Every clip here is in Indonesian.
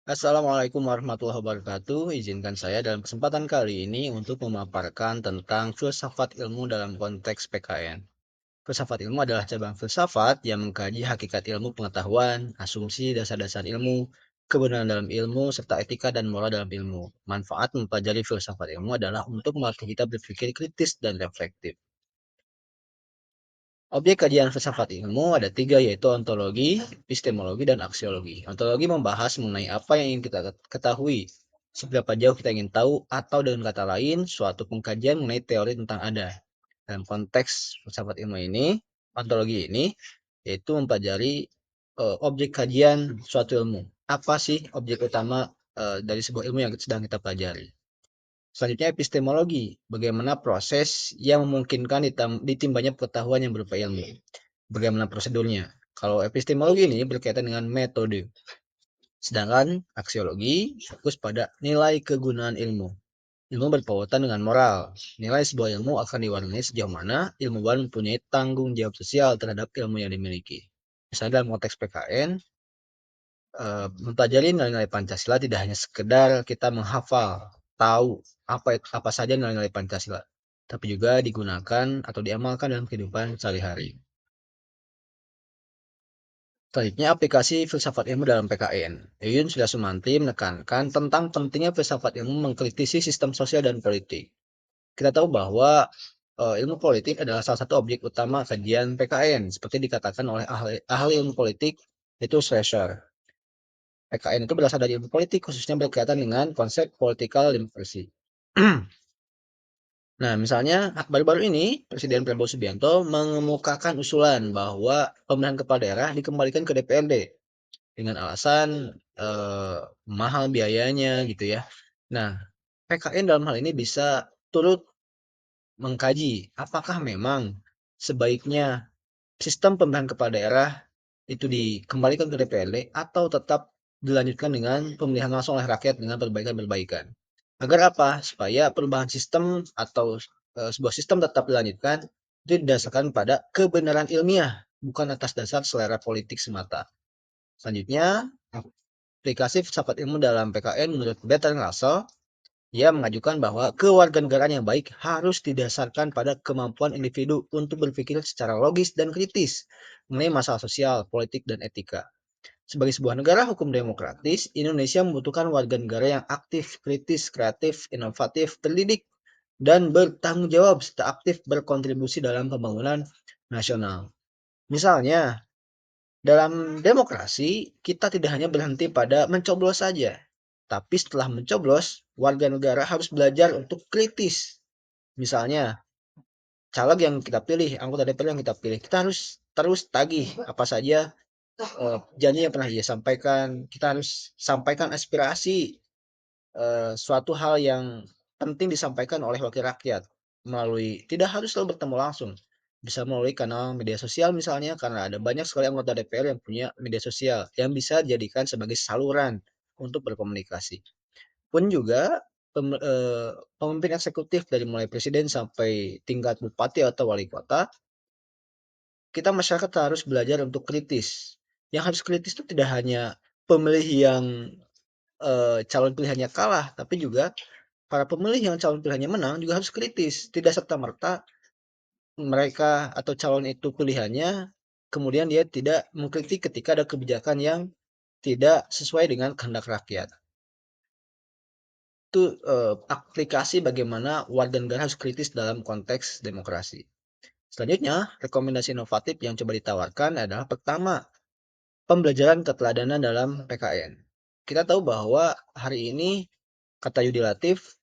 Assalamualaikum warahmatullahi wabarakatuh. Izinkan saya dalam kesempatan kali ini untuk memaparkan tentang filsafat ilmu dalam konteks PKN. Filsafat ilmu adalah cabang filsafat yang mengkaji hakikat ilmu pengetahuan, asumsi dasar-dasar ilmu, kebenaran dalam ilmu, serta etika dan moral dalam ilmu. Manfaat mempelajari filsafat ilmu adalah untuk melatih kita berpikir kritis dan reflektif. Objek kajian filsafat ilmu ada tiga, yaitu ontologi, epistemologi, dan aksiologi. Ontologi membahas mengenai apa yang ingin kita ketahui, seberapa jauh kita ingin tahu, atau dengan kata lain, suatu pengkajian mengenai teori tentang ada. Dalam konteks filsafat ilmu ini, ontologi ini, yaitu mempelajari objek kajian suatu ilmu. Apa sih objek utama dari sebuah ilmu yang sedang kita pelajari? Selanjutnya epistemologi, bagaimana proses yang memungkinkan ditimbanya pengetahuan yang berupa ilmu. Bagaimana prosedurnya? Kalau epistemologi ini berkaitan dengan metode, sedangkan aksiologi fokus pada nilai kegunaan ilmu. Ilmu berpautan dengan moral. Nilai sebuah ilmu akan diwarnai sejauh mana ilmuwan mempunyai tanggung jawab sosial terhadap ilmu yang dimiliki. Misalnya dalam konteks PKN, mempelajari nilai-nilai Pancasila tidak hanya sekedar kita menghafal, tahu apa saja nilai-nilai Pancasila, tapi juga digunakan atau diamalkan dalam kehidupan sehari-hari. Selanjutnya, aplikasi filsafat ilmu dalam PKN. Yuyun sudah Sumanti menekankan tentang pentingnya filsafat ilmu mengkritisi sistem sosial dan politik. Kita tahu bahwa ilmu politik adalah salah satu objek utama kajian PKN, seperti dikatakan oleh ahli ilmu politik, yaitu Schleicher. PKN itu berasal dari ilmu politik, khususnya berkaitan dengan konsep political democracy. Nah, misalnya baru-baru ini Presiden Prabowo Subianto mengemukakan usulan bahwa pemilihan kepala daerah dikembalikan ke DPRD dengan alasan mahal biayanya gitu ya. Nah, PKN dalam hal ini bisa turut mengkaji apakah memang sebaiknya sistem pemilihan kepala daerah itu dikembalikan ke DPRD atau tetap dilanjutkan dengan pemilihan langsung oleh rakyat dengan perbaikan-perbaikan. Agar apa? Supaya perubahan sistem atau sebuah sistem tetap dilanjutkan itu didasarkan pada kebenaran ilmiah, bukan atas dasar selera politik semata. Selanjutnya, aplikasi filsafat ilmu dalam PKN menurut Bertrand Russell, ia mengajukan bahwa kewarganegaraan yang baik harus didasarkan pada kemampuan individu untuk berpikir secara logis dan kritis mengenai masalah sosial, politik, dan etika. Sebagai sebuah negara hukum demokratis, Indonesia membutuhkan warga negara yang aktif, kritis, kreatif, inovatif, terdidik, dan bertanggung jawab serta aktif berkontribusi dalam pembangunan nasional. Misalnya, dalam demokrasi, kita tidak hanya berhenti pada mencoblos saja, tapi setelah mencoblos, warga negara harus belajar untuk kritis. Misalnya, caleg yang kita pilih, anggota DPR yang kita pilih, kita harus terus tagih apa saja janji yang pernah dia sampaikan. Kita harus sampaikan aspirasi, suatu hal yang penting disampaikan oleh wakil rakyat melalui, tidak harus selalu bertemu langsung, bisa melalui kanal media sosial misalnya, karena ada banyak sekali anggota DPR yang punya media sosial yang bisa dijadikan sebagai saluran untuk berkomunikasi. Pun juga pemimpin eksekutif dari mulai presiden sampai tingkat bupati atau wali kota, kita masyarakat harus belajar untuk kritis. Yang harus kritis itu tidak hanya pemilih yang calon pilihannya kalah, tapi juga para pemilih yang calon pilihannya menang juga harus kritis. Tidak serta-merta mereka atau calon itu pilihannya, kemudian dia tidak mengkritik ketika ada kebijakan yang tidak sesuai dengan kehendak rakyat. Itu aplikasi bagaimana warga negara harus kritis dalam konteks demokrasi. Selanjutnya, rekomendasi inovatif yang coba ditawarkan adalah pertama, pembelajaran keteladanan dalam PKN. Kita tahu bahwa hari ini kata Yudi Latif,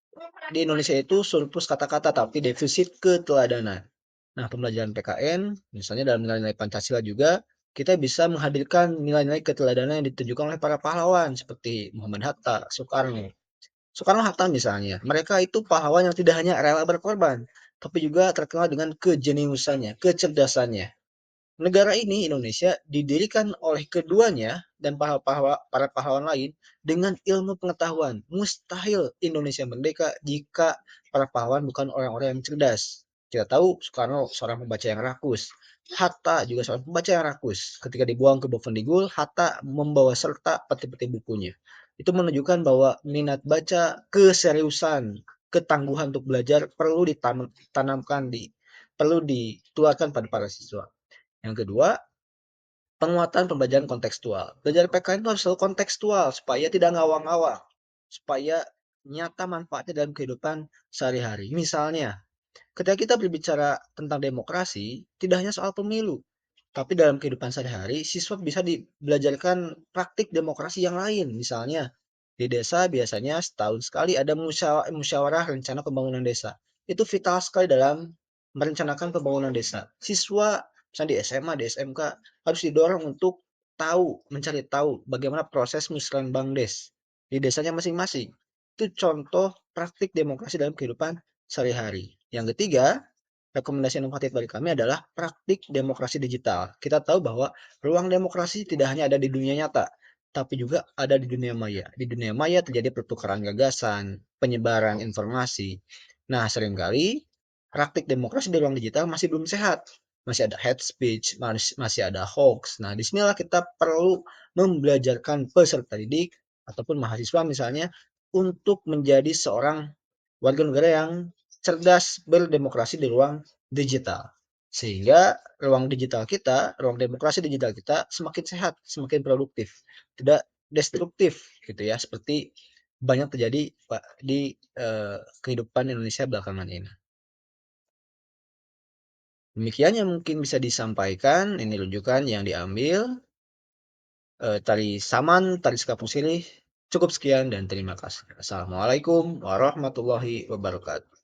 di Indonesia itu surplus kata-kata tapi defisit keteladanan. Nah, pembelajaran PKN, misalnya dalam nilai-nilai Pancasila juga, kita bisa menghadirkan nilai-nilai keteladanan yang ditunjukkan oleh para pahlawan seperti Muhammad Hatta, Soekarno. Soekarno-Hatta misalnya, mereka itu pahlawan yang tidak hanya rela berkorban, tapi juga terkenal dengan kejeniusannya, kecerdasannya. Negara ini, Indonesia, didirikan oleh keduanya dan para pahlawan lain dengan ilmu pengetahuan. Mustahil Indonesia merdeka jika para pahlawan bukan orang-orang yang cerdas. Kita tahu Soekarno seorang pembaca yang rakus. Hatta juga seorang pembaca yang rakus. Ketika dibuang ke Bovendigul, Hatta membawa serta peti-peti bukunya. itu menunjukkan bahwa minat baca, keseriusan, ketangguhan untuk belajar perlu ditanamkan perlu ditularkan pada para siswa. Yang kedua, penguatan pembelajaran kontekstual. Belajar PKN itu harus selalu kontekstual supaya tidak ngawang-ngawang, supaya nyata manfaatnya dalam kehidupan sehari-hari. Misalnya, ketika kita berbicara tentang demokrasi, tidak hanya soal pemilu, tapi dalam kehidupan sehari-hari, siswa bisa dibelajarkan praktik demokrasi yang lain. Misalnya, di desa biasanya setahun sekali ada musyawarah rencana pembangunan desa. Itu vital sekali dalam merencanakan pembangunan desa. Siswa, misalnya di SMA, di SMK, harus didorong untuk mencari tahu bagaimana proses musrenbang des di desanya masing-masing. Itu contoh praktik demokrasi dalam kehidupan sehari-hari. Yang ketiga, rekomendasi inovatif dari kami adalah praktik demokrasi digital. Kita tahu bahwa ruang demokrasi tidak hanya ada di dunia nyata, tapi juga ada di dunia maya. Di dunia maya terjadi pertukaran gagasan, penyebaran informasi. Nah, seringkali praktik demokrasi di ruang digital masih belum sehat. Masih ada hate speech, masih ada hoax. Nah, disinilah kita perlu membelajarkan peserta didik ataupun mahasiswa misalnya untuk menjadi seorang warga negara yang cerdas berdemokrasi di ruang digital. Sehingga ruang demokrasi digital kita semakin sehat, semakin produktif, tidak destruktif gitu ya, seperti banyak terjadi di kehidupan Indonesia belakangan ini. Demikian yang mungkin bisa disampaikan, ini rujukan yang diambil tari Saman, tari Sekapung Silih. Cukup sekian dan terima kasih. Assalamualaikum warahmatullahi wabarakatuh.